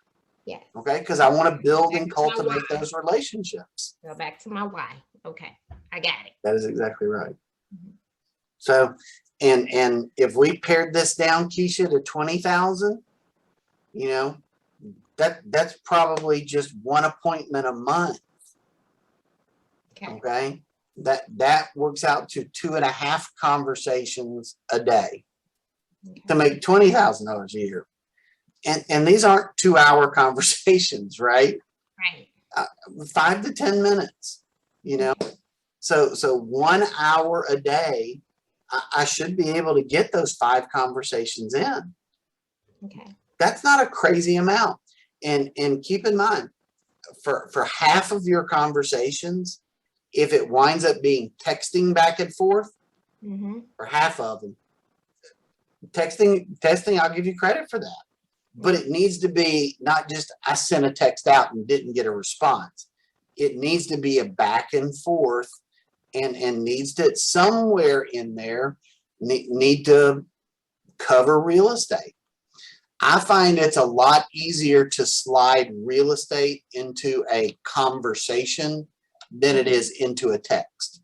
Yes. Okay. Because I want to build and Back to my cultivate why. those relationships. Go back to my why. Okay. I got it. That is exactly right. Mhm. So, and if we pared this down, Keisha, to 20,000, you know, that's probably just 1 appointment a month. Okay. Okay. That works out to 2.5 conversations a day to make $20,000 a year. And these aren't 2-hour conversations, right? Right. 5 to 10 minutes, you know? So 1 hour a day, I should be able to get those 5 conversations in. Okay. That's not a crazy amount. And keep in mind, for half of your conversations, if it winds up being texting back and forth, Mm-hmm. or half of them, texting, I'll give you credit for that. But it needs to be not just I sent a text out and didn't get a response. It needs to be a back and forth, and needs to somewhere in there need to cover real estate. I find it's a lot easier to slide real estate into a conversation than it is into a text.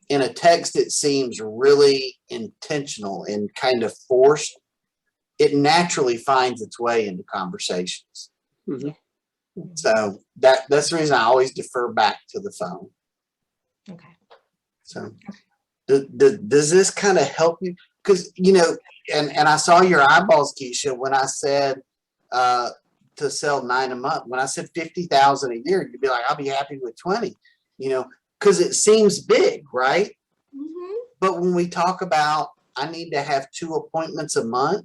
In a text, it seems really intentional and kind of forced. It naturally finds its way into conversations. Mhm. So that's the reason I always defer back to the phone. Okay. So does this kind of help you? Because, you know, and I saw your eyeballs, Keisha, when I said to sell 9 a month. When I said 50,000 a year, you'd be like, I'll be happy with 20, you know, because it seems big, right? Mm-hmm. But when we talk about I need to have 2 appointments a month,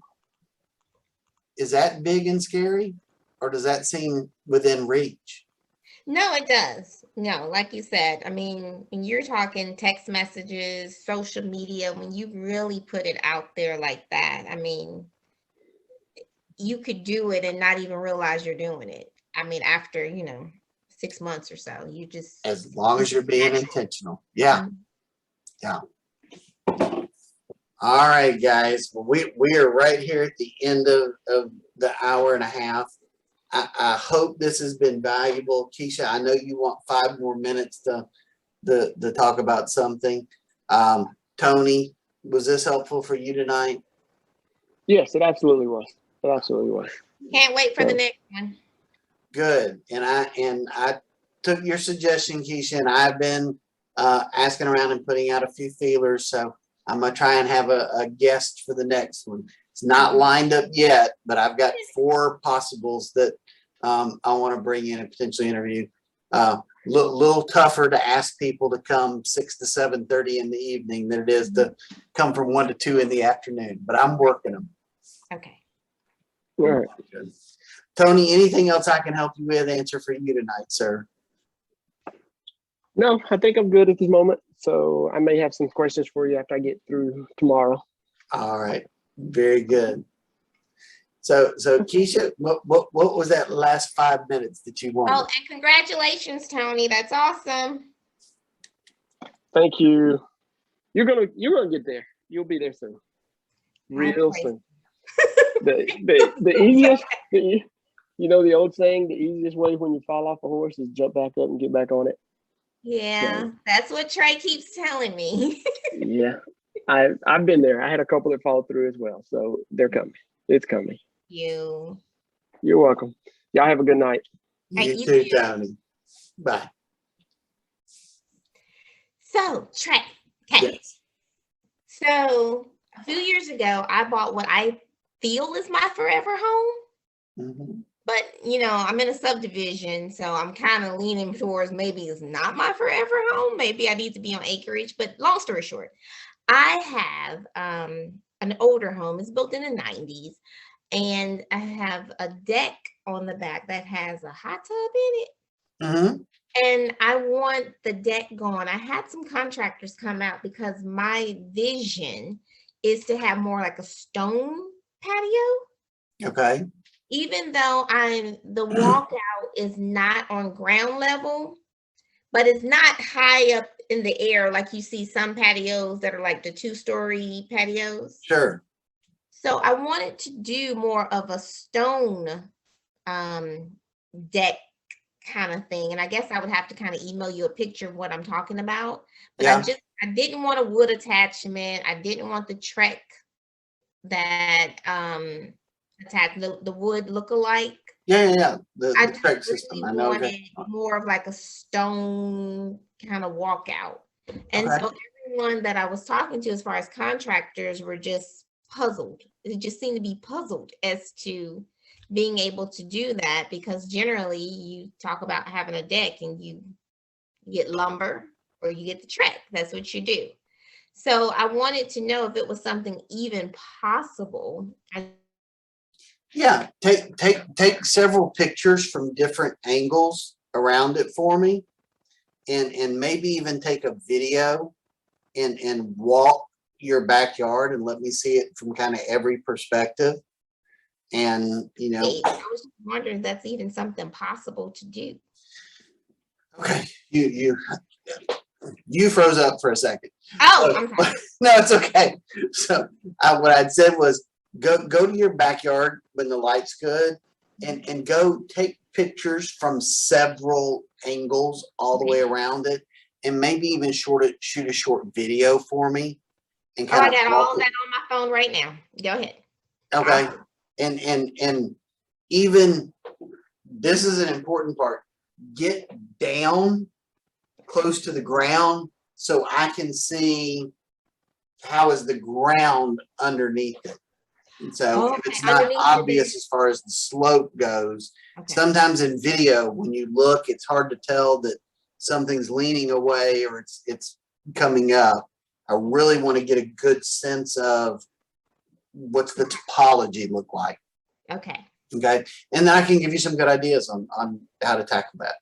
is that big and scary? Or does that seem within reach? No, it does. No, like you said, I mean, when you're talking text messages, social media, when you really put it out there like that, I mean, you could do it and not even realize you're doing it. I mean, after, 6 months or so, you just. As long as you're being intentional. Yeah. Mhm. Yeah. All right, guys. Well, we are right here at the end of the hour and a half. I hope this has been valuable. Keisha, I know you want 5 more minutes to talk about something. Tony, was this helpful for you tonight? Yes, it absolutely was. It absolutely was. Can't wait for the next one. Good. And I took your suggestion, Keisha, and I've been asking around and putting out a few feelers. So I'm gonna try and have a guest for the next one. It's not lined up yet, but I've got 4 possibles that I want to bring in and potentially interview. Little tougher to ask people to come 6 to 7:30 in the evening than it is to come from 1 to 2 in the afternoon. But I'm working them. Okay. All right. Good. Tony, anything else I can help you with? Answer for you tonight, sir. No, I think I'm good at this moment. So I may have some questions for you after I get through tomorrow. All right. Very good. So Keisha, what was that last 5 minutes that you wanted? Oh, and congratulations, Tony. That's awesome. Thank you. You're gonna get there. You'll be there soon. Real praise soon. The easiest, you know the old saying, the easiest way when you fall off a horse is jump back up and get back on it. Yeah, that's what Trey keeps telling me. Yeah, I've been there. I had a couple that fall through as well, so they're coming. It's coming. You. You're welcome. Y'all have a good night. Hey, You you too, too. Tony. Bye. So, Trey. Okay. Yes. So, a few years ago, I bought what I feel is my forever home. Mhm. But, I'm in a subdivision, so I'm kind of leaning towards maybe it's not my forever home. Maybe I need to be on acreage. But long story short, I have an older home. It's built in the 90s. And I have a deck on the back that has a hot tub in it. Mhm. And I want the deck gone. I had some contractors come out because my vision is to have more like a stone patio. Okay. Even though the walkout is not on ground level, but it's not high up in the air like you see some patios that are like the 2-story patios. Sure. So I wanted to do more of a stone deck kind of thing. And I guess I would have to kind of email you a picture of what I'm talking about. But Yeah. I didn't want a wood attachment. I didn't want the Trek that attach the wood look-alike. Yeah. The I track just system. really I know. wanted more of like a stone kind of walkout. And Okay. so everyone that I was talking to as far as contractors were just puzzled. They just seemed to be puzzled as to being able to do that, because generally you talk about having a deck and you get lumber or you get the Trek. That's what you do. So I wanted to know if it was something even possible. Yeah. Take several pictures from different angles around it for me, and maybe even take a video and walk your backyard and let me see it from kind of every perspective. And I was just wondering if that's even something possible to do. okay, you froze up for a second. Oh, So, I'm sorry. no, it's okay. So what I'd said was go to your backyard when the light's good, and go take pictures from several angles all the way around it, and maybe even shoot a short video for me. And Oh, I kind got of all that on my phone right now. Go ahead. okay. And even this is an important part. Get down close to the ground so I can see how is the ground underneath it. And so if it's not obvious as far as the slope goes, sometimes in video, when you look, it's hard to tell that something's leaning away or it's coming up. I really want to get a good sense of what's the topology look like. Okay. Okay. And then I can give you some good ideas on how to tackle that.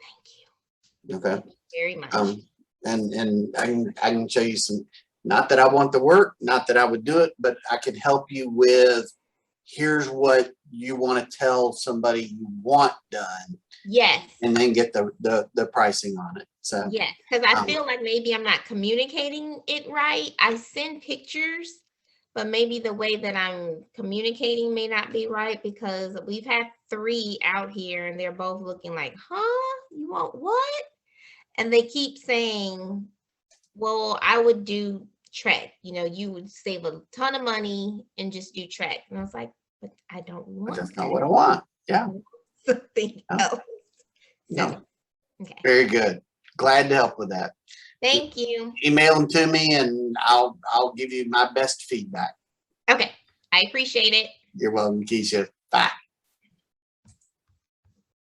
Thank you. Okay. Thank you very much. And I can show you some, not that I want the work, not that I would do it, but I can help you with, here's what you want to tell somebody you want done. Yes. And then get the pricing on it. So yes, because I feel like maybe I'm not communicating it right. I send pictures, but maybe the way that I'm communicating may not be right, because we've had 3 out here and they're both looking like, huh? You want what? And they keep saying, well, I would do Trek. You would save a ton of money and just do Trek. And I was like, but I don't want that's not what I want. Yeah. something else. No. Okay. Very good. Glad to help with that. Thank you. Email them to me and I'll give you my best feedback. Okay. I appreciate it. You're welcome, Keisha. Bye.